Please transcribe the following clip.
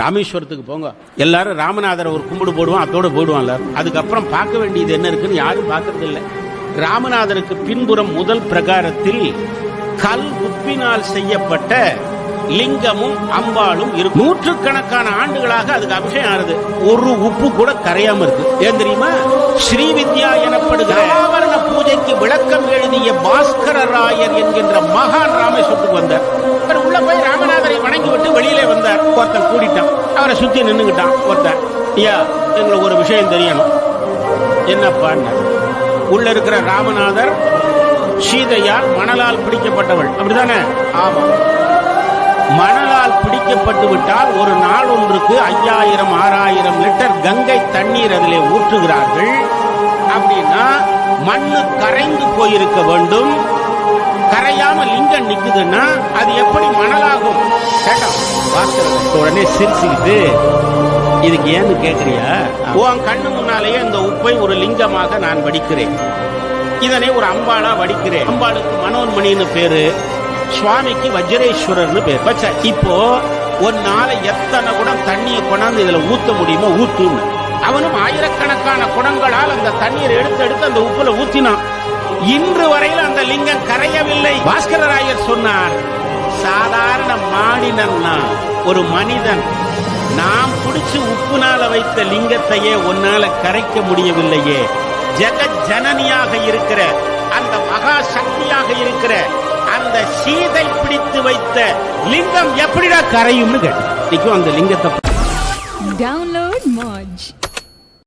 ராமேஸ்வரத்துக்கு போங்க, எல்லாரும் ராமநாதரை ஒரு கும்பிடு போடுவான், அதோட போயிடுவான் எல்லாரும். அதுக்கப்புறம் பார்க்க வேண்டியது என்ன இருக்குன்னு யாரும் பார்க்கறது இல்லை. ராமநாதருக்கு பின்புறம் முதல் பிரகாரத்தில் கல் உப்பினால் செய்யப்பட்ட லிங்கமும் அம்பாளும் இருக்கு. நூற்றுக்கணக்கான ஆண்டுகளாக அதுக்கு அபிஷேகம் ஆறுது, ஒரு உப்பு கூட கரையாம இருக்கு. ஏன் தெரியுமா? ஸ்ரீவித்யா எனப்படுகிற ஆவரண பூஜைக்கு விளக்கம் எழுதிய பாஸ்கர ராயர் என்கின்ற மகான் ராமேஸ்வரத்துக்கு வந்தார். உள்ள போய் ராமநாதரை வணங்கி விட்டு வெளியிலே வந்தார். ஒருத்தன் கூடிட்டான், அவரை சுத்தி நின்னுகிட்டான். ஒருத்தன், ஐயா எங்களுக்கு ஒரு விஷயம் தெரியணும். என்னப்பா? உள்ள இருக்கிற ராமநாதர் சீதையால் மணலால் பிடிக்கப்பட்டவள், அப்படிதானே? ஆமா. மணலால் பிடிக்கப்பட்டு விட்டால் ஒரு நாள் ஒன்றுக்கு 5000 6000 லிட்டர் கங்கை தண்ணீர் அதிலே ஊற்றுகிறார்கள். அப்படின்னா மண்ணு கரைந்து போயிருக்க வேண்டும். கரையாம லிங்கம் நிக்குதுன்னா அது எப்படி மணலாகும்? உடனே சிரிச்சுக்கிட்டு, இதுக்கு ஏன்னு கேக்குறியா? உன் கண்ணு முன்னாலேயே இந்த உப்பை ஒரு லிங்கமாக நான் வடிக்கிறேன், இதனை ஒரு அம்பாளா வடிக்கிறேன். அம்பாளுக்கு மனோன்மணின்னு பேரு, சுவாமிக்கு வஜ்ரேஸ்வரர்னு பேர் வச்ச. இப்போ ஒரு நாளை எத்தனை குடம் தண்ணியை கொண்டாந்து இதுல ஊத்த முடியுமோ ஊத்துன்னு. அவனும் ஆயிரக்கணக்கான குடங்களால் அந்த தண்ணீரை எடுத்து அந்த உப்புல ஊத்தினான். இன்று வரையில் அந்த லிங்கம் கரையவில்லை. பாஸ்கரராயர் சொன்னார், சாதாரண மானிடன்னா ஒரு மனிதன் நாம் குடிச்சு உப்புனால வைத்த லிங்கத்தையே ஒன்னால கரைக்க முடியவில்லையே, ஜெகத் ஜனனியாக இருக்கிற அந்த மகா சக்தியாக இருக்கிற அந்த சீதை பிடித்து வைத்த லிங்கம் எப்படிடா கரையும்னு கேட்டு அந்த லிங்கத்தை. டவுன்லோட் மோஜ்.